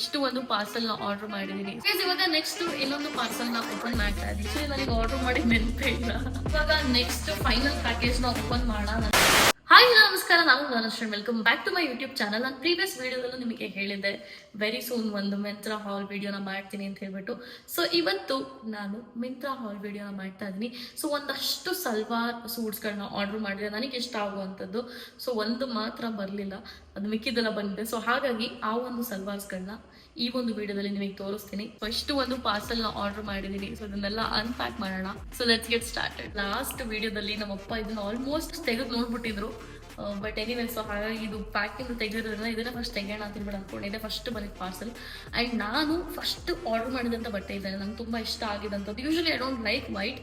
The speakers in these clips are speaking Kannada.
ಇಷ್ಟು ಒಂದು ಪಾರ್ಸಲ್ ನ ಆರ್ಡರ್ ಮಾಡಿದೀನಿ. ಇವಾಗ ನೆಕ್ಸ್ಟ್ ಇನ್ನೊಂದು ಪಾರ್ಸಲ್ ನ ಓಪನ್ ಮಾಡ್ತಾ ಇದ್ದೀನಿ. ನನಗೆ ಆರ್ಡರ್ ಮಾಡಿ ನೆನಪೇ ಇಲ್ಲ. ಇವಾಗ ನೆಕ್ಸ್ಟ್ ಫೈನಲ್ ಪ್ಯಾಕೇಜ್ ನ ಓಪನ್ ಮಾಡೋಣ. ಹಾಯ್ ನಮಸ್ಕಾರ, ನಾನು Dhanashree. Welcome back to my YouTube channel. ನಾನು ಪ್ರೀವಿಯಸ್ ವಿಡಿಯೋದಲ್ಲೂ ನಿಮಗೆ ಹೇಳಿದ್ದೆ ವೆರಿ ಸೂನ್ ಒಂದು ಮಿಂತ್ರಾ ಹಾಲ್ ವಿಡಿಯೋನ ಮಾಡ್ತೀನಿ ಅಂತ ಹೇಳ್ಬಿಟ್ಟು. ಸೊ ಇವತ್ತು ನಾನು ಮಿಂತ್ರಾ ಹಾಲ್ ವಿಡಿಯೋನ ಮಾಡ್ತಾ ಇದ್ದೀನಿ. ಸೊ ಒಂದಷ್ಟು ಸಲ್ವಾರ್ ಸೂಟ್ಸ್ಗಳನ್ನ ಆರ್ಡರ್ ಮಾಡಿದೆ, ನನಗೆ ಇಷ್ಟ ಆಗುವಂಥದ್ದು. ಸೊ ಒಂದು ಮಾತ್ರ ಬರಲಿಲ್ಲ, ಅದು ಮಿಕ್ಕಿದೆಲ್ಲ ಬಂದಿದೆ. ಸೊ ಹಾಗಾಗಿ ಆ ಒಂದು ಸಲ್ವಾರ್ಸ್ಗಳನ್ನ ಈ ಒಂದು ವಿಡಿಯೋದಲ್ಲಿ ನಿಮಗೆ ತೋರಿಸ್ತೀನಿ. ಸೊ ಇಷ್ಟು ಒಂದು ಪಾರ್ಸಲ್ ನ ಆರ್ಡರ್ ಮಾಡಿದೀನಿ. ಸೊ ಇದನ್ನೆಲ್ಲ ಅನ್ಪ್ಯಾಕ್ ಮಾಡೋಣ. So let's get started. Last ವಿಡಿಯೋದಲ್ಲಿ ನಮ್ಮಪ್ಪ ಇದನ್ನ ಆಲ್ಮೋಸ್ಟ್ ತೆಗೆದು ನೋಡ್ಬಿಟ್ಟಿದ್ರು. ಬಟ್ ಎನಿವೇ, ಸೊ ಹಾಗಾಗಿ ಇದು ಪ್ಯಾಕಿಂಗ್ ತೆಗೆದಿರೋದ್ರಿಂದ ಇದನ್ನ ಫಸ್ಟ್ ತೆಗೆಯೋಣ ಅಂತ ಹೇಳ್ಬಿಟ್ಟು ಅನ್ಕೊಂಡಿದ್ದೆ. ಫಸ್ಟ್ ಬಂದಿದ್ದು ಪಾರ್ಸಲ್. ಆ್ಯಂಡ್ ನಾನು ಫಸ್ಟ್ ಆರ್ಡರ್ ಮಾಡಿದಂಥ ಬಟ್ಟೆ ಇದೆ, ನಂಗೆ ತುಂಬ ಇಷ್ಟ ಆಗಿದಂಥದ್ದು. Usually I don't like white,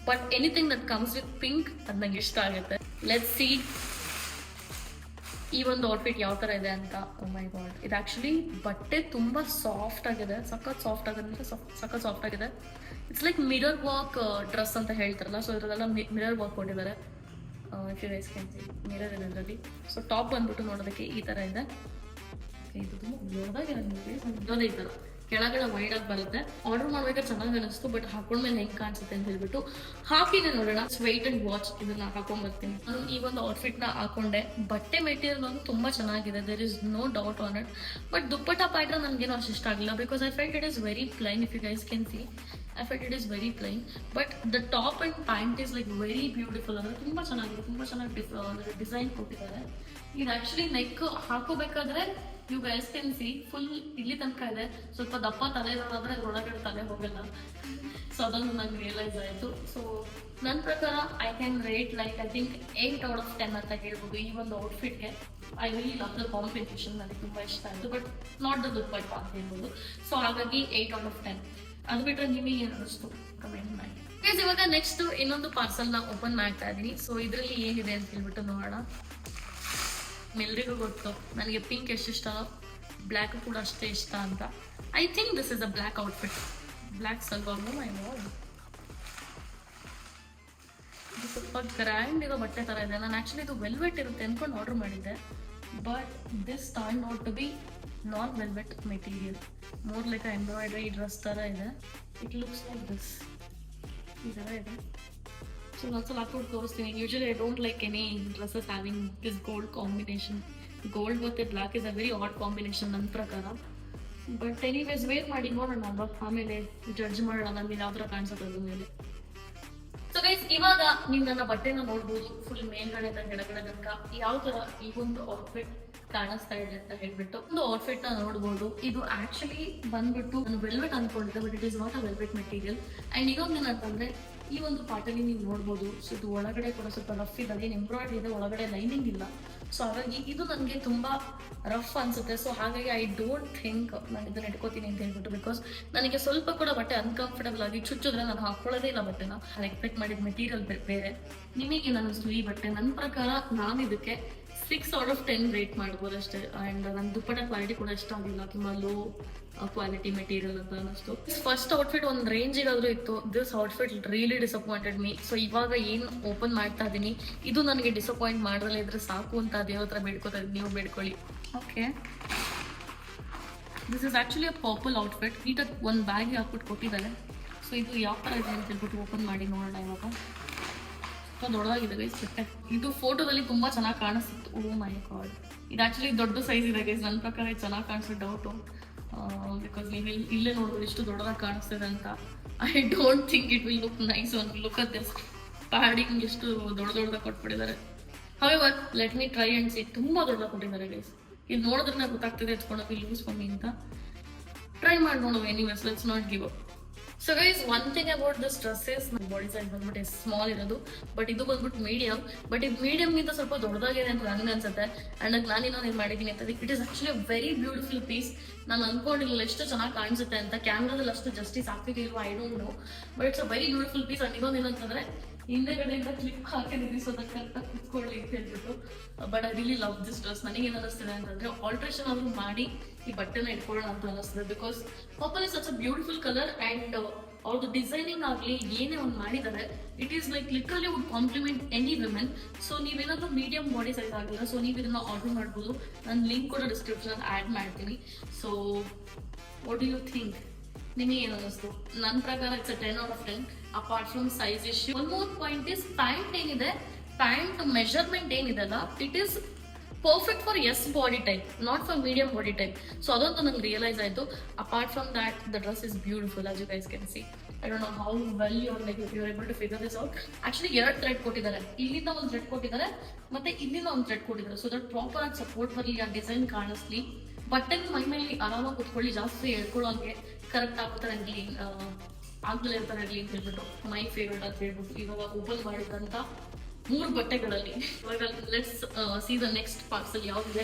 but anything that comes with pink ಅದು ನಂಗೆ ಇಷ್ಟ ಆಗುತ್ತೆ. ಲೆಟ್ಸ್ ಸಿ ಈ ಒಂದು ಔಟ್ಫಿಟ್ ಯಾವ ಥರ ಇದೆ ಅಂತ. ಓ ಮೈ ಗಾಡ್, ಇದು ಆ್ಯಕ್ಚುಲಿ ಬಟ್ಟೆ ತುಂಬ ಸಾಫ್ಟ್ ಆಗಿದೆ, ಸಖತ್ ಸಾಫ್ಟ್ ಆಗಿದೆ ಅಂದರೆ ಸಖತ್ ಸಾಫ್ಟ್ ಆಗಿದೆ. It's like mirror work dress ಅಂತ ಹೇಳ್ತಾರಲ್ಲ, ಸೊ ಇದರಲ್ಲ ಮಿರರ್ ವರ್ಕ್ ಕೊಟ್ಟಿದ್ದಾರೆ. If you guys can see mirror ಇದೆ ಇದರಲ್ಲಿ. ಸೊ ಟಾಪ್ ಬಂದ್ಬಿಟ್ಟು ನೋಡೋದಕ್ಕೆ ಈ ಥರ ಇದೆ. ಇದು ತುಂಬ ದೊಡ್ಡದಾಗಿದೆ, ಈ ಥರ ಕೆಳಗಡೆ ವೈಡ್ ಆಗಿ ಬರುತ್ತೆ. ಆರ್ಡರ್ ಮಾಡ್ಬೇಕಾದ್ರೆ ಚೆನ್ನಾಗಿ ಅನಿಸ್ತು, ಬಟ್ ಹಾಕೊಂಡ್ಮೇಲೆ ಹೆಂಗೆ ಕಾಣಿಸುತ್ತೆ ಅಂತ ಹೇಳ್ಬಿಟ್ಟು ಹಾಕಿದೆ. ನೋಡೋಣ. ವೆಯ್ಟ್ ಅಂಡ್ ವಾಚ್ ಇದನ್ನ ಹಾಕೊಂಡ್ಬರ್ತೀನಿ. ನಾನು ಈ ಒಂದು ಔಟ್ಫಿಟ್ ನ ಹಾಕೊಂಡೆ. ಬಟ್ಟೆ ಮೆಟೀರಿಯಲ್ ಒಂದು ತುಂಬಾ ಚೆನ್ನಾಗಿದೆ, there is no doubt on it. But dupatta pattern ನನಗೇನು ಅಷ್ಟು ಇಷ್ಟ ಆಗಿಲ್ಲ, because I felt it is very plain. If you guys can see, I felt it is very plain. But the top and pant is like very beautiful. ಅಂದರೆ ತುಂಬ ಚೆನ್ನಾಗಿದೆ, ತುಂಬ ಚೆನ್ನಾಗಿ ಡಿಸೈನ್ ಕೊಟ್ಟಿದ್ದಾರೆ. ಇದು ಆ್ಯಕ್ಚುಲಿ ನೆಕ್ ಹಾಕೋಬೇಕಾದ್ರೆ you guys can see full ಇಲ್ಲಿ ತನಕ ಇದೆ. ಸ್ವಲ್ಪ ದಪ್ಪ ತಲೆ ಇರೋದಾದ್ರೆ ಒಳಗಡೆ ತಲೆ ಹೋಗಲ್ಲ. ಸೊ ಅದನ್ನು ನಂಗೆ ರಿಯಲೈಸ್ ಆಯಿತು. ಸೊ ನನ್ನ ಪ್ರಕಾರ I can rate like I think 8 out of 10 ಅಂತ ಹೇಳ್ಬೋದು ಈ ಒಂದು ಔಟ್ಫಿಟ್ಗೆ. I really love the combination, ನನಗೆ ತುಂಬ ಇಷ್ಟ ಆಯಿತು. ಬಟ್ ನಾಟ್ ದ ದುಪ್ಪಟ್ಟ ಅಂತ ಹೇಳ್ಬೋದು. ಸೊ ಹಾಗಾಗಿ 8 out of 10. ಅದು ಬಿಟ್ಟರೆ ನಿಮಗೆ ಏನು ಅನ್ನಿಸ್ತು ಕಮೆಂಟ್ ಮಾಡಿ. ಇವಾಗ ನೆಕ್ಸ್ಟ್ ಇನ್ನೊಂದು ಪಾರ್ಸಲ್ನ ಓಪನ್ ಮಾಡ್ತಾ ಇದ್ದೀನಿ. ಸೊ ಇದರಲ್ಲಿ ಏನಿದೆ ಅಂತ ಹೇಳ್ಬಿಟ್ಟು ನೋಡೋಣ. ಎಲ್ರಿಗೂ ಗೊತ್ತು ನನಗೆ ಪಿಂಕ್ ಎಷ್ಟು ಇಷ್ಟ, ಬ್ಲ್ಯಾಕ್ ಕೂಡ ಅಷ್ಟೇ ಇಷ್ಟ ಅಂತ. I think this is a black outfit, black salwar. I know ಇದು ಸ್ವಲ್ಪ ಗ್ರ್ಯಾಂಡ್ ಇರೋ ಬಟ್ಟೆ ಥರ ಇದೆ. ನಾನು ಆ್ಯಕ್ಚುಲಿ ಇದು ವೆಲ್ವೆಟ್ ಇರುತ್ತೆ ಅಂದ್ಕೊಂಡು ಆರ್ಡರ್ ಮಾಡಿದ್ದೆ, but this turn out to be non velvet material, more like embroidery dress ಥರ ಇದೆ. ಇಟ್ ಲುಕ್ಸ್ ಲೈಕ್ ದಿಸ್, ಈ ಥರ ಇದೆ. ಸೊ ಒಂದ್ಸಲ ಹಾಕ್ಬಿಟ್ಟು ತೋರಿಸ್ತೀನಿ. Usually I don't like any dresses having this gold combination. Gold ಮತ್ತು black is a very odd combination ನನ್ನ ಪ್ರಕಾರ. ಬಟ್ ಎನಿವೇಸ್ ವೇರ್ ಮಾಡಿ ನೋಡೋಣ ಅಲ್ವಾ, ಆಮೇಲೆ ಜಡ್ಜ್ ಮಾಡೋಣ ನಮಗೆ ಯಾವ ಥರ ಕಾಣಿಸುತ್ತೆ ಅದ್ರ ಮೇಲೆ. ಸೊ ಗೈಸ್, ಇವಾಗ ನೀವು ನನ್ನ ಬಟ್ಟೆನ ನೋಡ್ಬೋದು. ಫುಲ್ ಮೇಲ್ಗಡೆಯಿಂದ ಕೆಳಗಡೆ ತನಕ ಯಾವ ಥರ ಈ ಒಂದು ಔಟ್ಫಿಟ್ ಕಾಣಿಸ್ತಾ ಇದೆ ಅಂತ ಹೇಳ್ಬಿಟ್ಟು ಒಂದು ಔಟ್ಫಿಟ್ ನ ನೋಡ್ಬೋದು. ಇದು ಆಕ್ಚುಲಿ ಬಂದ್ಬಿಟ್ಟು ನಾನು ವೆಲ್ವೆಟ್ ಅನ್ಕೊಂಡಿದ್ದೆ, but it is not a velvet material. And ಇನ್ನೊಂದು ಏನಂತಂದ್ರೆ ಈ ಒಂದು ಪಾರ್ಟಲ್ಲಿ ನೀವು ನೋಡ್ಬೋದು. ಸೊ ಇದು ಒಳಗಡೆ ಕೂಡ ಸ್ವಲ್ಪ ರಫ್ ಇದೆ, ಏನು ಎಂಬ್ರಾಯ್ಡ್ರಿ ಇದೆ, ಒಳಗಡೆ ಲೈನಿಂಗ್ ಇಲ್ಲ. ಸೊ ಹಾಗಾಗಿ ಇದು ನನಗೆ ತುಂಬ ರಫ್ ಅನ್ಸುತ್ತೆ. ಸೊ ಹಾಗಾಗಿ ಐ ಡೋಂಟ್ ಥಿಂಕ್ ನಾನು ಇದನ್ನ ಇಟ್ಕೋತೀನಿ ಅಂತ ಹೇಳ್ಬಿಟ್ಟು, ಬಿಕಾಸ್ ನನಗೆ ಸ್ವಲ್ಪ ಕೂಡ ಬಟ್ಟೆ ಅನ್ಕಂಫರ್ಟಬಲ್ ಆಗಿ ಚುಚ್ಚಿದ್ರೆ ನಾನು ಹಾಕೊಳ್ಳೋದೇ ಇಲ್ಲ ಬಟ್ಟೆನ. ನಾನು ಎಕ್ಸ್ಪೆಕ್ಟ್ ಮಾಡಿದ ಮೆಟೀರಿಯಲ್ ಬೇರೆ. ನಿಮಗೆ ಅನ್ನಿಸ್ತು ಈ ಬಟ್ಟೆ? ನನ್ನ ಪ್ರಕಾರ ನಾನು ಇದಕ್ಕೆ 6 out of 10 ರೇಟ್ ಮಾಡ್ಬೋದು ಅಷ್ಟೇ. ಆ್ಯಂಡ್ ನನ್ನ ದುಪ್ಪಟ್ಟ ಕ್ವಾಲಿಟಿ ಕೂಡ ಇಷ್ಟ ಆಗಿಲ್ಲ, ತುಂಬ ಲೋ ಕ್ವಾಲಿಟಿ ಮೆಟೀರಿಯಲ್ ಅಂತ ಅನ್ನಿಸ್ತು. ಫಸ್ಟ್ ಔಟ್ಫಿಟ್ ಒಂದು ರೇಂಜಿಗಾದರೂ ಇತ್ತು, this outfit really disappointed me. So ಇವಾಗ ಏನು ಓಪನ್ ಮಾಡ್ತಾ ಇದ್ದೀನಿ, ಇದು ನನಗೆ ಡಿಸಪಾಯಿಂಟ್ ಮಾಡದಲ್ಲೇ ಇದ್ರೆ ಸಾಕು ಅಂತ ದೇವ್ರ ಹತ್ರ ಬೇಡ್ಕೋತಾ ಇದ್ದೀನಿ. ನೀವು ಬೇಡ್ಕೊಳ್ಳಿ. Okay, this is actually a purple outfit. ನೀಟಾಗಿ ಒಂದು ಬ್ಯಾಗ್ ಹಾಕ್ಬಿಟ್ಟು ಕೊಟ್ಟಿದ್ದಾರೆ. ಸೊ ಇದು ಯಾವ ಥರ ಇದೆ ಅಂತ ಹೇಳ್ಬಿಟ್ಟು ಓಪನ್ ಮಾಡಿ ನೋಡೋಣ. ಇವಾಗ ದೊಡ್ಡದಾಗಿದೆ ಗೈಸ್ ಬಟ್ಟೆ. ಇದು ಫೋಟೋದಲ್ಲಿ ತುಂಬಾ ಚೆನ್ನಾಗಿ ಕಾಣಿಸ್ತಿತ್ತು. ಓ ಮೈ ಗಾಡ್, ಇದು ಆಕ್ಚುಲಿ ದೊಡ್ಡ ಸೈಜ್ ಇದೆ ಗೈಸ್. ನನ್ನ ಪ್ರಕಾರ ಇದು ಚೆನ್ನಾಗಿ ಕಾಣಿಸೋ ಡೌಟು, ಬಿಕಾಸ್ ನೀವು ಇಲ್ಲೇ ನೋಡ್ಬೋದು ಎಷ್ಟು ದೊಡ್ಡದಾಗಿ ಕಾಣಿಸ್ತಿದೆ ಅಂತ. I don't think it will look nice one look at this. Padding ಎಷ್ಟು ದೊಡ್ಡದಾಗಿ ಕೊಟ್ಬಿಟ್ಟಿದ್ದಾರೆ. However let me try and see. ತುಂಬ ದೊಡ್ಡದಾಗಿ ಕೊಟ್ಟಿದ್ದಾರೆ ಗೈಸ್. ಇದು ನೋಡಿದ್ರೆ ಗೊತ್ತಾಗ್ತಿದೆ ಎತ್ಕೊಂಡೋಗಿ ಯೂಸ್ ಕಮ್ಮಿ ಅಂತ. ಟ್ರೈ ಮಾಡಿ ನೋಡುವ. Anyways, let's not give up. So guys, one thing about this dress is ನನ್ನ ಬಾಡಿ ಸೈಜ್ ಬಂದ್ಬಿಟ್ಟು ಸ್ಮಾಲ್ ಇರೋದು, ಬಟ್ ಇದು ಬಂದ್ಬಿಟ್ಟು ಮೀಡಿಯಂ. ಬಟ್ ಇದು ಮೀಡಿಯಮ್ಗಿಂತ ಸ್ವಲ್ಪ ದೊಡ್ಡದಾಗಿದೆ ಅಂತ ನನಗೆ ಅನ್ಸುತ್ತೆ. ಆ್ಯಂಡ್ ನಾನು ಇನ್ನೊಂದು ಮಾಡಿದ್ದೀನಿ ಅಂತ, it is actually very beautiful piece. ನಾನು ಅನ್ಕೊಂಡಿಲ್ಲ ಎಷ್ಟು ಚೆನ್ನಾಗಿ ಕಾಣಿಸುತ್ತೆ ಅಂತ. ಕ್ಯಾಮ್ರಾದಲ್ಲಿ ಅಷ್ಟು ಜಸ್ಟಿಸ್ ಆಗ್ತಿದೆಯಲ್ವ I don't know, but it's a very beautiful piece. And ಇನ್ನೊಂದು ಏನಂತಂದ್ರೆ ಹಿಂದೆಗಡೆಯಿಂದ ಕ್ಲಿಪ್ ಹಾಕಿದೀನಿ ಸೊ ಅದಕ್ಕೆ ಕರೆಕ್ಟಾಗಿ ಕುತ್ಕೊಳ್ಳಿ ಅಂತ ಹೇಳ್ಬಿಟ್ಟು. But I really love this dress. ನನಗೆ ಏನು ಅನಿಸ್ತಿದೆ ಅಂತಂದ್ರೆ ಆಲ್ಟ್ರೇಷನ್ ಆದ್ರೂ ಮಾಡಿ ಈ ಬಟ್ಟೆನ ಇಟ್ಕೊಳ್ಳೋಣ ಅಂತ ಅನಿಸ್ತದೆ. Because purple is such a beautiful colour and ಅವ್ರದ್ದು ಡಿಸೈನಿಂಗ್ ಆಗಲಿ ಏನೇ ಒಂದು ಮಾಡಿದ್ದಾರೆ, it is like literally would compliment any women. So ನೀವೇನಾದ್ರೂ ಮೀಡಿಯಂ ಬಾಡಿ ಸೈಜ್ ಆಗಿಲ್ಲ, ಸೊ ನೀವು ಇದನ್ನ ಆರ್ಡರ್ ಮಾಡ್ಬೋದು. ನಾನು ಲಿಂಕ್ ಕೂಡ ಡಿಸ್ಕ್ರಿಪ್ಷನ್ ಆ್ಯಡ್ ಮಾಡ್ತೀನಿ. So what do you think? ನಿಮಗೆ ಏನು ಅನ್ನಿಸ್ತು? ನನ್ನ ಪ್ರಕಾರ it's 10 out of 10 apart from size issue. One more point is pant ಏನಿದೆ, ಪ್ಯಾಂಟ್ ಮೆಜರ್ಮೆಂಟ್ ಏನಿದೆಲ್ಲ, it is perfect for S body type, not for medium body type. So ಅದೊಂದು ನಂಗೆ ರಿಯಲೈಸ್ ಆಯಿತು. Apart from that the dress is beautiful as you guys can see. I don't know how well you are like you are able to figure this out. Actually 2 thread ಕೊಟ್ಟಿದ್ದಾರೆ, ಇಲ್ಲಿಂದ ಒಂದು ಥ್ರೆಡ್ ಕೊಟ್ಟಿದ್ದಾರೆ ಮತ್ತೆ ಇಲ್ಲಿಂದ ಒಂದು ಥ್ರೆಡ್ ಕೊಟ್ಟಿದ್ದಾರೆ. ಸೊ ದಟ್ ಪ್ರಾಪರ್ ಆಗಿ ಸಪೋರ್ಟ್ ಬರಲಿ, ಆ ಡಿಸೈನ್ ಕಾಣಿಸ್ಲಿ, ಬಟ್ಟೆಗೆ ಮೈ ಮೇಲೆ ಆರಾಮಾಗಿ ಕುತ್ಕೊಳ್ಳಿ, ಜಾಸ್ತಿ ಹೇಳ್ಕೊಳ್ಳೋಂಗೆ ಕರೆಕ್ಟ್ ಆಗ್ತಾರೆ ಇರಲಿ, ಆಗ್ಲೇ ಇರ್ತಾರೆ ಇರಲಿ ಅಂತ ಹೇಳ್ಬಿಟ್ಟು ಮೈ ಫೇವ್ರೇಟ್ ಅಂತ ಹೇಳ್ಬಿಟ್ಟು ಇವಾಗ ಓಪನ್ ಮಾಡಿದಂತ 3 ಬಟ್ಟೆಗಳಲ್ಲಿ ಇವಾಗ let's see the next parcel ಯಾವ್ದಿದೆ.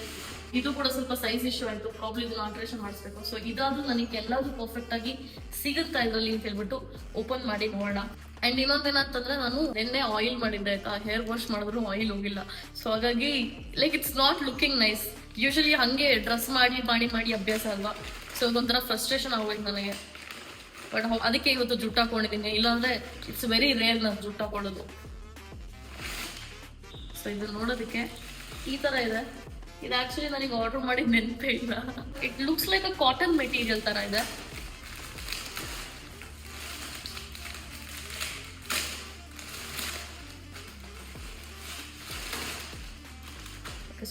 ಇದು ಕೂಡ ಸ್ವಲ್ಪ ಸೈಜ್ ಇಶ್ಯೂ ಆಯ್ತು, ಪ್ರಾಬ್ಲಮ್ ಇದನ್ನ ಆಲ್ಟ್ರೇಷನ್ ಮಾಡಿಸ್ಬೇಕು. ಸೊ ಇದಾದ್ರೂ ನನಗೆ ಎಲ್ಲಾದ್ರೂ ಪರ್ಫೆಕ್ಟ್ ಆಗಿ ಸಿಗುತ್ತಾ ಇದ್ರಲ್ಲಿ ಅಂತ ಹೇಳ್ಬಿಟ್ಟು ಓಪನ್ ಮಾಡಿ ನೋಡೋಣ. ಅಂಡ್ ಇನ್ನೊಂದೇನಂತಂದ್ರೆ ನಾನು ನಿನ್ನೆ ಆಯಿಲ್ ಮಾಡಿದ್ದೆ ಆಯ್ತಾ, ಹೇರ್ ವಾಶ್ ಮಾಡಿದ್ರು ಆಯಿಲ್ ಹೋಗಿಲ್ಲ. ಸೊ ಹಾಗಾಗಿ like it's not looking nice. Usually ಹಂಗೆ ಡ್ರೆಸ್ ಮಾಡಿ ಅಭ್ಯಾಸ ಅಲ್ವಾ. ಸೊ ಅದೊಂಥರ ಫ್ರಸ್ಟ್ರೇಷನ್ ಆಗೋಯ್ತು ನನಗೆ. ಬಟ್ ಅದಕ್ಕೆ ಇವತ್ತು ಜುಟ್ಟು ಹಾಕೊಂಡಿದ್ದೀನಿ, ಇಲ್ಲಾಂದ್ರೆ ಇಟ್ಸ್ ವೆರಿ ರೇರ್ ನಾನು ಜುಟ್ಟು ಹಾಕೊಳ್ಳೋದು. ಸೊ ಇದು ನೋಡೋದಕ್ಕೆ ಈ ತರ ಇದೆ. ಇದು ಆಕ್ಚುಲಿ ನನಗೆ ಆರ್ಡರ್ ಮಾಡಿ ನೆನಪೇ ಇಲ್ಲ. It looks like a cotton material ತರ ಇದೆ.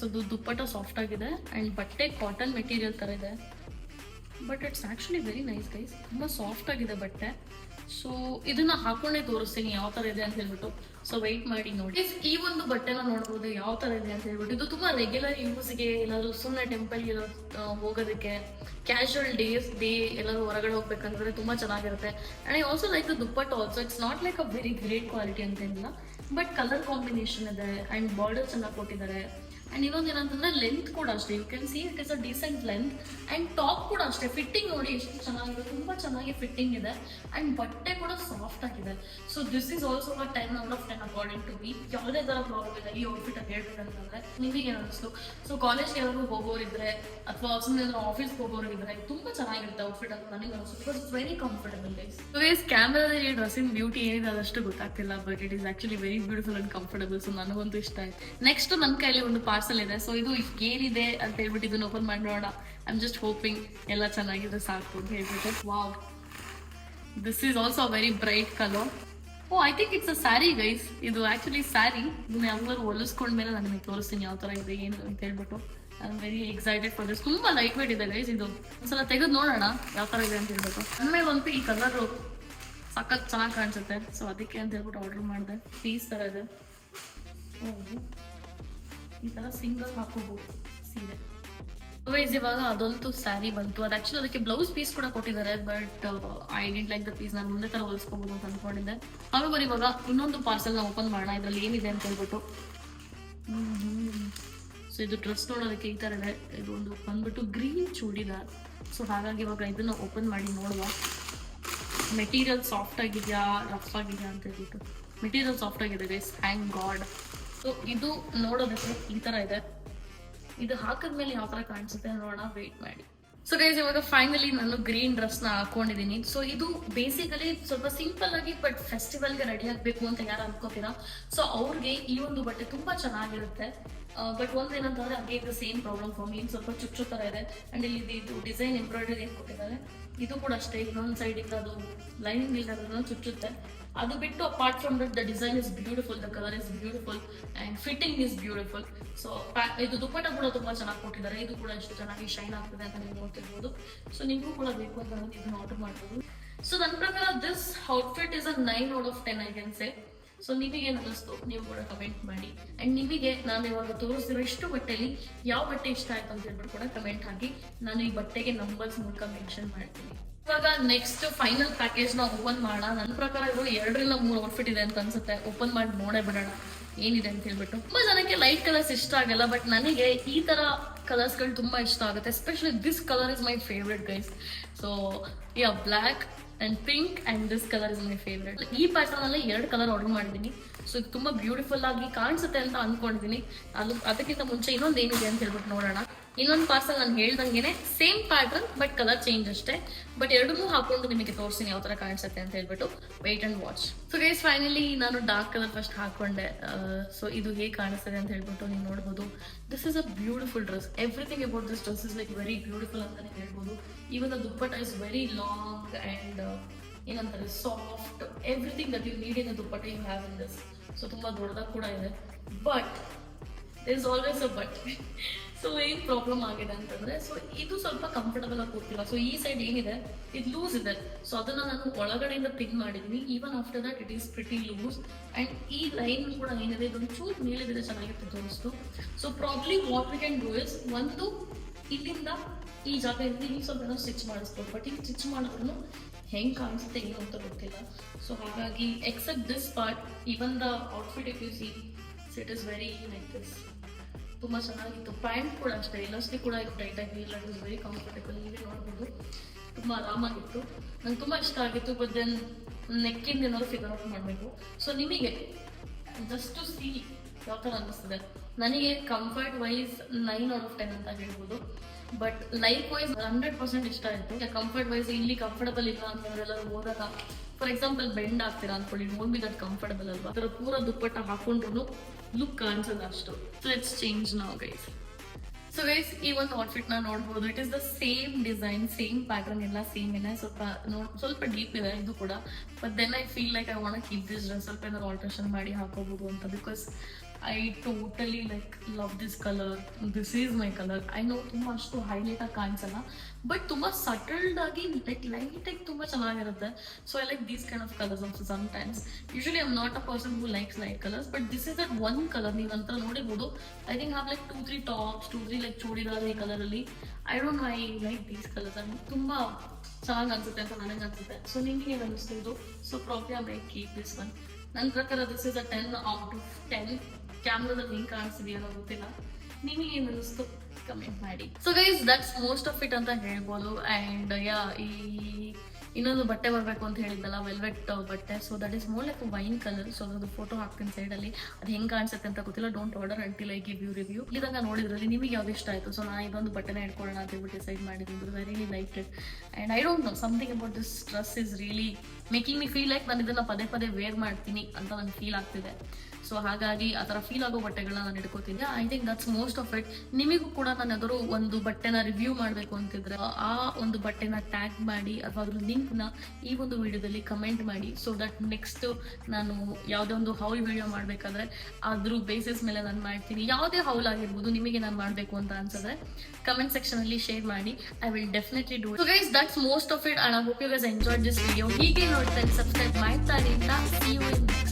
ಸೊ ದುಪ್ಪಟ್ಟ ಸಾಫ್ಟ್ ಆಗಿದೆ ಅಂಡ್ ಬಟ್ಟೆ ಕಾಟನ್ ಮೆಟೀರಿಯಲ್ ತರ ಇದೆ. But it's actually very nice guys, ತುಂಬ ಸಾಫ್ಟ್ ಆಗಿದೆ ಬಟ್ಟೆ. ಸೊ ಇದನ್ನ ಹಾಕೊಂಡೇ ತೋರಿಸ್ತೀನಿ ಯಾವ ತರ ಇದೆ ಅಂತ ಹೇಳ್ಬಿಟ್ಟು. ಸೊ ವೆಯ್ಟ್ ಮಾಡಿ ನೋಡಿ. ಈ ಒಂದು ಬಟ್ಟೆನ ನೋಡ್ಬೋದು ಯಾವ ತರ ಇದೆ ಅಂತ ಹೇಳ್ಬಿಟ್ಟು. ಇದು ತುಂಬಾ ರೆಗ್ಯುಲರ್ ಯೂಸ್ಗೆ, ಎಲ್ಲರೂ ಸುಮ್ಮನೆ ಟೆಂಪಲ್ ಹೋಗೋದಕ್ಕೆ, ಕ್ಯಾಶುವಲ್ ಡೇ ಎಲ್ಲರೂ ಹೊರಗಡೆ ಹೋಗ್ಬೇಕಂದ್ರೆ ತುಂಬಾ ಚೆನ್ನಾಗಿರುತ್ತೆ. And I also like the dupatta also. It's not like a very great quality ಅಂತ ಏನಿಲ್ಲ, ಬಟ್ ಕಲರ್ ಕಾಂಬಿನೇಷನ್ ಇದೆ ಅಂಡ್ ಬಾರ್ಡರ್ ಚೆನ್ನಾಗಿ ಕೊಟ್ಟಿದ್ದಾರೆ. ಅಂಡ್ ಇನ್ನೊಂದು ಏನಂತಂದ್ರೆ ಲೆಂತ್ ಕೂಡ ಅಷ್ಟೇ, you can see it is a decent length. And top ಕೂಡ ಅಷ್ಟೇ, ಫಿಟ್ಟಿಂಗ್ ನೋಡಿ ಎಷ್ಟು ಚೆನ್ನಾಗಿದೆ, ತುಂಬಾ ಚೆನ್ನಾಗಿ ಫಿಟ್ಟಿಂಗ್ ಇದೆ ಅಂಡ್ ಬಟ್ಟೆ ಕೂಡ ಸಾಫ್ಟ್ ಆಗಿದೆ. So this is also 10 out of 10 according to me. ಯಾವುದೇ ತರ ಪ್ರಾಬ್ಲಮ್ ಇಲ್ಲ ಈ ಔಟ್ಫಿಟ್ ಅಂತ ಹೇಳ್ಬೇಕಂತಂದ್ರೆ. ನಿಮಗೆ ಏನು ಅನಿಸ್ತು? ಸೊ ಕಾಲೇಜ್ಗೆ ಯಾರು ಹೋಗೋರಿದ್ರೆ ಅಥವಾ ಸುಮ್ಮನೆ ಆಫೀಸ್ಗೆ ಹೋಗೋರಿದ್ರೆ ತುಂಬಾ ಚೆನ್ನಾಗಿರುತ್ತೆ ಔಟ್ಫಿಟ್ ಅಂತ ನನಗೆ ಅನಿಸ್ತು. Because it's very comfortable guys. ಕ್ಯಾಮ್ರಾದಲ್ಲಿ ಡ್ರೆಸ್ಸಿನ ಬ್ಯೂಟಿ ಏನಿದೆ ಅದಷ್ಟು ಗೊತ್ತಾಗ್ತಿಲ್ಲ, but it is actually very beautiful and comfortable. So ನನಗಂತೂ ಇಷ್ಟ ಆಯ್ತು. ನೆಕ್ಸ್ಟ್ ನನ್ನ ಕೈಲಿ ಒಂದು ಪಾರ್ಸಲ್ ಇದೆ. ಸೊ ಇದು ಏನಿದೆ ಅಂತ ಹೇಳ್ಬಿಟ್ಟು ಇದನ್ನ ಓಪನ್ ಮಾಡಿ ನೋಡೋಣ. ಐ ಆಮ್ ಜಸ್ಟ್ ಹೋಪಿಂಗ್ ಎಲ್ಲ ಚೆನ್ನಾಗಿದೆ ಸಾಕು ಅಂತ ಹೇಳ್ಬಿಟ್ಟು. Wow, this is also a very bright colour. Oh, I think it's a sari guys. ಇದು ಆಕ್ಚುಲಿ ಸ್ಯಾರಿ. ಇದನ್ನ ಯಾವಾಗಲೂ ಹೊಲಿಸ್ಕೊಂಡ್ಮೇಲೆ ನಾನು ನಿಮಗೆ ತೋರಿಸ್ತೀನಿ ಯಾವ ತರ ಇದೆ ಏನು ಅಂತ ಹೇಳ್ಬಿಟ್ಟು. I am very excited for this. ತುಂಬಾ ಲೈಟ್ ವೇಟ್ ಇದೆ ಗೈಸ್. ಇದು ಒಂದ್ಸಲ ತೆಗೆದು ನೋಡೋಣ ಯಾವ ತರ ಇದೆ ಅಂತ ಹೇಳ್ಬಿಟ್ಟು. ಆಮೇಲೆ ಅಂತೂ ಈ ಕಲರ್ ಸಖತ್ ಚೆನ್ನಾಗಿ ಕಾಣಿಸುತ್ತೆ. ಸೊ ಅದಕ್ಕೆ ಅಂತ ಹೇಳ್ಬಿಟ್ಟು ಆರ್ಡರ್ ಮಾಡಿದೆ. ಪೀಸ್ ತರ ಇದೆ, ಈ ತರ ಸಿಂಗಲ್ ಹಾಕೋಬಹುದು ಸೀರೆ. ಇವಾಗ ಅದಂತೂ ಸ್ಯಾರಿ ಬಂತು. ಅದು ಆಕ್ಚುಲಿ ಅದಕ್ಕೆ ಬ್ಲೌಸ್ ಪೀಸ್ ಕೂಡ ಕೊಟ್ಟಿದ್ದಾರೆ, but I didn't like the piece. ನಾನು ಮುಂದೆ ತರ ಹೊಲಿಸ್ಕೋಬಹುದು ಅಂತ ಅನ್ಕೊಂಡಿದ್ದೆ. ಆಮೇಲೆ ಇವಾಗ ಇನ್ನೊಂದು ಪಾರ್ಸಲ್ ನ ಓಪನ್ ಮಾಡೋಣ, ಇದ್ರಲ್ಲಿ ಏನಿದೆ ಅಂತ ಹೇಳ್ಬಿಟ್ಟು. ಸೊ ಇದು ಡ್ರೆಸ್ ನೋಡೋದಕ್ಕೆ ಈ ತರ ಇದೆ. ಇದು ಒಂದು ಬಂದ್ಬಿಟ್ಟು ಗ್ರೀನ್ ಚೂಡಿದಾರ್. ಸೊ ಹಾಗಾಗಿ ಇವಾಗ ಇದನ್ನ ಓಪನ್ ಮಾಡಿ ನೋಡುವ. ಮೆಟೀರಿಯಲ್ ಸಾಫ್ಟ್ ಆಗಿದೆಯಾ ರಫ್ ಆಗಿದೆಯಾ ಅಂತ ಹೇಳ್ಬಿಟ್ಟು. ಮೆಟೀರಿಯಲ್ ಸಾಫ್ಟ್ ಆಗಿದೆ ಗೈಸ್, ಥ್ಯಾಂಕ್ ಗಾಡ್. ಸೊ ಇದು ನೋಡೋದಕ್ಕೆ ಈ ತರ ಇದೆ. ಇದು ಹಾಕಿದ್ಮೇಲೆ ಯಾವ ತರ ಕಾಣಿಸುತ್ತೆ ನೋಡೋಣ, ವೇಟ್ ಮಾಡಿ. ಸೊ ಗೈಸ್, ಇವಾಗ ಫೈನಲಿ ನಾನು ಗ್ರೀನ್ ಡ್ರೆಸ್ ನ ಹಾಕೊಂಡಿದ್ದೀನಿ. ಸೊ ಇದು ಬೇಸಿಕಲಿ ಸ್ವಲ್ಪ ಸಿಂಪಲ್ ಆಗಿ ಬಟ್ ಫೆಸ್ಟಿವಲ್ಗೆ ರೆಡಿ ಆಗ್ಬೇಕು ಅಂತ ಯಾರು ಅನ್ಕೋತೀರಾ, ಸೊ ಅವ್ರಿಗೆ ಈ ಒಂದು ಬಟ್ಟೆ ತುಂಬಾ ಚೆನ್ನಾಗಿರುತ್ತೆ. ಬಟ್ ಒಂದೇನಂತಂದ್ರೆ again the same problem for me. ಸ್ವಲ್ಪ ಚುಚ್ಚು ತರ ಇದೆ ಅಂಡ್ ಇಲ್ಲಿ ಇದು ಡಿಸೈನ್ ಎಂಬ್ರಾಯ್ಡರಿ ಏನ್ ಕೊಟ್ಟಿದ್ದಾರೆ ಇದು ಕೂಡ ಅಷ್ಟೇ. ಇನ್ನೊಂದು ಸೈಡ್ ಇಂದ ಅದು ಲೈನಿಂಗ್ ಇಲ್ಲದ ಚುಚ್ಚುತ್ತೆ. ಅದು ಬಿಟ್ಟು apart from that the design is beautiful, the colour is beautiful and fitting is beautiful. So ಇದು ದುಪ್ಪಟ್ಟ ಕೂಡ ತುಂಬಾ ಚೆನ್ನಾಗಿ ಕೊಟ್ಟಿದ್ದಾರೆ. ಇದು ಕೂಡ ಎಷ್ಟು ಚೆನ್ನಾಗಿ ಶೈನ್ ಆಗ್ತದೆ ಅಂತ ನೀವು ನೋಡ್ತಿರ್ಬೋದು. ಸೊ ನಿಮಗೂ ಕೂಡ ಬೇಕು ಅಂತ ಇದನ್ನ ಆರ್ಡರ್ ಮಾಡ್ಬೋದು. ಸೊ ನನ್ನ ಪ್ರಕಾರ this outfit is a 9 out of 10 I can say. So ನಿಮಗೆ ಅನಿಸ್ತು ನೀವು ಕೂಡ ಕಮೆಂಟ್ ಮಾಡಿ. ಅಂಡ್ ನಿಮಗೆ ನಾನು ಇವಾಗ ತೋರಿಸಿರೋ ಇಷ್ಟು ಬಟ್ಟೆಯಲ್ಲಿ ಯಾವ ಬಟ್ಟೆ ಇಷ್ಟ ಆಯ್ತು ಅಂತ ಹೇಳ್ಬಿಟ್ಟು ಕೂಡ ಕಮೆಂಟ್ ಹಾಕಿ. ನಾನು ಈ ಬಟ್ಟೆಗೆ ನಂಬರ್ಸ್ ಮೂಲಕ ಮೆನ್ಷನ್ ಮಾಡ್ತೀನಿ. ಇವಾಗ ನೆಕ್ಸ್ಟ್ ಫೈನಲ್ ಪ್ಯಾಕೇಜ್ ನ ಓಪನ್ ಮಾಡೋಣ. ನನ್ನ ಪ್ರಕಾರ ಇದು 2 or 3 ಔಟ್ಫಿಟ್ ಇದೆ ಅಂತ ಅನ್ಸುತ್ತೆ. ಓಪನ್ ಮಾಡಿ ನೋಡೇ ಬಿಡೋಣ ಏನಿದೆ ಅಂತ ಹೇಳ್ಬಿಟ್ಟು. ತುಂಬಾ ಜನಕ್ಕೆ ಲೈಟ್ ಕಲರ್ಸ್ ಇಷ್ಟ ಆಗಲ್ಲ, ಬಟ್ ನನಗೆ ಈ ತರ ಕಲರ್ಸ್ ಗಳು ತುಂಬಾ ಇಷ್ಟ ಆಗುತ್ತೆ. Especially this colour is my favourite guys. So yeah black and pink and this colour is my favourite. ಈ ಪ್ಯಾಟರ್ನ್ ಅಲ್ಲಿ 2 ಕಲರ್ ಆರ್ಡರ್ ಮಾಡಿದ್ದೀನಿ. ಸೊ ಇದು ತುಂಬಾ ಬ್ಯೂಟಿಫುಲ್ ಆಗಿ ಕಾಣಿಸುತ್ತೆ ಅಂತ ಅನ್ಕೊಂಡಿದ್ದೀನಿ. ಅದಕ್ಕಿಂತ ಮುಂಚೆ ಇನ್ನೊಂದು ಏನಿದೆ ಅಂತ ಹೇಳ್ಬಿಟ್ಟು ನೋಡೋಣ. ಇನ್ನೊಂದು ಪಾರ್ಸಲ್ ನಾನು ಹೇಳ್ದಂಗೆನೆ same pattern but colour change ಅಷ್ಟೇ. ಬಟ್ ಎರಡನ್ನೂ ಹಾಕೊಂಡು ನಿಮಗೆ ತೋರಿಸ್ತೀನಿ ಯಾವ ತರ ಕಾಣಿಸುತ್ತೆ ಅಂತ ಹೇಳ್ಬಿಟ್ಟು. Wait and watch. So guys finally ನಾನು ಡಾರ್ಕ್ ಕಲರ್ ಫಸ್ಟ್ ಹಾಕೊಂಡೆ. ಸೊ ಇದು ಹೇಗೆ ಕಾಣಿಸ್ತದೆ ಅಂತ ಹೇಳ್ಬಿಟ್ಟು ನೀವು ನೋಡ್ಬೋದು. This is a beautiful dress. Everything about this dress is like very beautiful ಅಂತಾನೆ ಹೇಳ್ಬೋದು. Even the dupatta is very long and ಏನಂತಾರೆ soft. Everything that you need in dupatta you have in this. So ತುಂಬಾ ದೊಡ್ಡದಾಗಿ ಕೂಡ ಇದೆ. But there is always a but. So ಏನ್ ಪ್ರಾಬ್ಲಮ್ ಆಗಿದೆ ಅಂತಂದ್ರೆ, ಸೊ ಇದು ಸ್ವಲ್ಪ ಕಂಫರ್ಟಬಲ್ ಆಗಿ ಕೂತಿಲ್ಲ. ಸೊ ಈ ಸೈಡ್ ಏನಿದೆ ಇದು ಲೂಸ್ ಇದೆ. ಸೊ ಅದನ್ನ ನಾನು ಒಳಗಡೆಯಿಂದ ಪಿನ್ ಮಾಡಿದೀನಿ. Even after that it is pretty loose. And ಈ ಲೈನ್ ಕೂಡ ಏನಿದೆ ಇದೊಂದು ಚೂರು ಮೇಲಿದ್ರೆ ಚೆನ್ನಾಗಿತ್ತು ತೋರಿಸ್ತು. So probably what we can do is, ಒಂದು ಇಲ್ಲಿಂದ ಈ ಜಾಗದಿಂದ ಈಗ ಸ್ವಲ್ಪ ಸ್ಟಿಚ್ ಮಾಡಿಸ್ಬೋದು. ಬಟ್ ಈಗ ಸ್ಟಿಚ್ ಮಾಡಿದ್ರು ಹೆಂಗೆ ಕಾಣಿಸುತ್ತೆ ಏನು ಅಂತ ಗೊತ್ತಿಲ್ಲ. ಸೊ ಹಾಗಾಗಿ except this part, even the outfit if you see, it is very like this. ತುಂಬ ಚೆನ್ನಾಗಿತ್ತು. ಪ್ಯಾಂಟ್ ಕೂಡ ಅಷ್ಟೇ, ಎಲ್ಲಷ್ಟೇ ಕೂಡ ಇದು ಟೈಟ್ ಆಗಿ ಇಲ್ಲ. It is very comfortable. ನೀವೇ ನೋಡ್ಬೋದು, ತುಂಬ ಆರಾಮಾಗಿತ್ತು. ನಂಗೆ ತುಂಬ ಇಷ್ಟ ಆಗಿತ್ತು. ಬಟ್ ದೆನ್ ನೆಕ್ಕಿಂದ ಏನಾದ್ರು ಫಿಗರ್ ಔಟ್ ಮಾಡಬೇಕು. ಸೊ ನಿಮಗೆ ಜಸ್ಟ್ ಟು ಸಿ ಯಾವ ಥರ ಅನ್ನಿಸ್ತದೆ. ನನಗೆ ಕಂಫರ್ಟ್ ವೈಸ್ 9/10 ಅಂತ ಹೇಳ್ಬೋದು. ಬಟ್ ಲೈಫ್ ವೈಸ್ 100% ಇಷ್ಟ ಆಯಿತು. ಕಂಫರ್ಟ್ ವೈಸ್ ಇಲ್ಲಿ ಕಂಫರ್ಟಬಲ್ ಇಲ್ಲ ಅಂತಂದ್ರೆ ಎಲ್ಲರೂ ಹೋದಾಗ ಫಾರ್ ಎಕ್ಸಾಂಪಲ್ ಬೆಂಡ್ ಆಗ್ತೀರಾ ಅನ್ಕೊಳ್ಳಿ, ವೋಂಟ್ ಬಿ ದಟ್ ಕಂಫರ್ಟಬಲ್ ಅಲ್ವಾ. ಅದರ ಪೂರ ದುಪ್ಪಟ್ಟ ಹಾಕೊಂಡ್ರು ಲುಕ್ ಕಾಣಿಸೋದು ಅಷ್ಟು. So let's change now guys. So guys ಈ ಒಂದು ಔಟ್ಫಿಟ್ ನ ನೋಡ್ಬೋದು. It is the same design, same pattern, ಎಲ್ಲ ಸೇಮ್ ಇದೆ. ಸ್ವಲ್ಪ ಡೀಪ್ ಇದೆ ಇದು ಕೂಡ. But then I feel like I want keep this dress. ಸ್ವಲ್ಪ ಏನಾದ್ರು ಆಲ್ಟ್ರೇಷನ್ ಮಾಡಿ ಹಾಕೋಬಹುದು ಅಂತ. Because I totally like love this colour. This is my colour. I know ತುಂಬ ಅಷ್ಟು ಹೈಲೈಟ್ ಆಗಿ ಕಾಣಿಸಲ್ಲ, ಬಟ್ ತುಂಬ ಸಟಲ್ಡ್ ಆಗಿ ಲೈಕ್ ಲೈಟ್ ಆಗಿ ತುಂಬ ಚೆನ್ನಾಗಿರುತ್ತೆ. So I like these kind of colours also sometimes. Usually I am not a person who likes light colours, but this is that one colour. ನೀವು ಅಂತ ನೋಡಿರ್ಬೋದು. I think have like 2-3 tops, 2-3 like chudidar ಈ ಕಲರಲ್ಲಿ. I don't know, I like these colours. And ತುಂಬ ಚೆನ್ನಾಗಿ ಅನ್ಸುತ್ತೆ ಅಂತ ನನಗೆ ಅನ್ಸುತ್ತೆ. ಸೊ ನಿಮಗೆ ಏನು ಅನಿಸ್ತಿದ್ದು? So probably I may keep this one. ನನ್ನ ಪ್ರಕಾರ ದಿಸ್ ಇಸ್ ಅ 10/10. ಕ್ಯಾಮ್ರಾದಲ್ಲಿ ಹೆಂಗೆ ಕಾಣಿಸ್ತಿದೆಯೋ ಗೊತ್ತಿಲ್ಲ. ನಿಮಗೆ ಏನು ಅನಿಸ್ತು ಕಮೆಂಟ್ ಮಾಡಿ. So guys that's most of it ಅಂತ ಹೇಳ್ಬೋದು. ಆ್ಯಂಡ್ ಯಾ ಈ ಇನ್ನೊಂದು ಬಟ್ಟೆ ಬರಬೇಕು ಅಂತ ಹೇಳಿದ್ನಲ್ಲ, ವೆಲ್ವೆಟ್ ಬಟ್ಟೆ. So that is more like wine colour. So ಅದ್ರದ್ದು ಫೋಟೋ ಹಾಕ್ತೀನಿ ಸೈಡಲ್ಲಿ. ಅದು ಹೆಂಗೆ ಕಾಣಿಸುತ್ತೆ ಅಂತ ಗೊತ್ತಿಲ್ಲ. Don't order until I give you review. ಇದಂಗ ನೋಡಿದ್ರಲ್ಲಿ ನಿಮಗೆ ಯಾವ್ದು ಇಷ್ಟ ಆಯಿತು? ಸೊ ನಾನು ಇದೊಂದು ಬಟ್ಟೆನ ಇಟ್ಕೊಳ್ಳೋಣ ಅಂತ ಹೇಳ್ಬಿಟ್ಟು ಡಿಸೈಡ್ ಮಾಡಿದ್ದೀನಿ. Very like it. And I don't no, something about this dress is really making me feel like ನಾನು ಇದನ್ನು ಪದೇ ಪದೇ ವೇರ್ ಮಾಡ್ತೀನಿ ಅಂತ ನನಗೆ ಫೀಲ್ ಆಗ್ತಿದೆ. ಸೊ ಹಾಗಾಗಿ ಆ ಥರ ಫೀಲ್ ಆಗೋ ಬಟ್ಟೆಗಳನ್ನ ನಾನು ಇಟ್ಕೋತೀನಿ. I think that's most of it. ನಿಮಗೂ ಕೂಡ ನಾನು ಯಾವ್ದಾದ್ರು ಒಂದು ಬಟ್ಟೆನ ರಿವ್ಯೂ ಮಾಡಬೇಕು ಅಂತಿದ್ರೆ ಆ ಒಂದು ಬಟ್ಟೆನ ಟ್ಯಾಗ್ ಮಾಡಿ ಅಥವಾ ಅದ್ರ ಲಿಂಕ್ನ ಈ ಒಂದು ವಿಡಿಯೋದಲ್ಲಿ ಕಮೆಂಟ್ ಮಾಡಿ. ಸೊ ದಟ್ ನೆಕ್ಸ್ಟ್ ನಾನು ಯಾವುದೇ ಒಂದು ಹೌಲ್ ವಿಡಿಯೋ ಮಾಡಬೇಕಾದ್ರೆ ಅದ್ರ ಬೇಸಿಸ್ ಮೇಲೆ ನಾನು ಮಾಡ್ತೀನಿ. ಯಾವುದೇ ಹೌಲ್ ಆಗಿರ್ಬೋದು, ನಿಮಗೆ ನಾನು ಮಾಡಬೇಕು ಅಂತ ಅನ್ಸಿದ್ರೆ ಕಮೆಂಟ್ ಸೆಕ್ಷನ್ ಅಲ್ಲಿ ಶೇರ್ ಮಾಡಿ. I will definitely do. So guys that's most of it. And I hope you guys enjoyed this video. ಹೀಗೆ ನೋಡ್ತಾ ಸಬ್ಸ್ಕ್ರೈಬ್ ಮಾಡ್ತಾ ಇರಿ ಅಂತ. See you in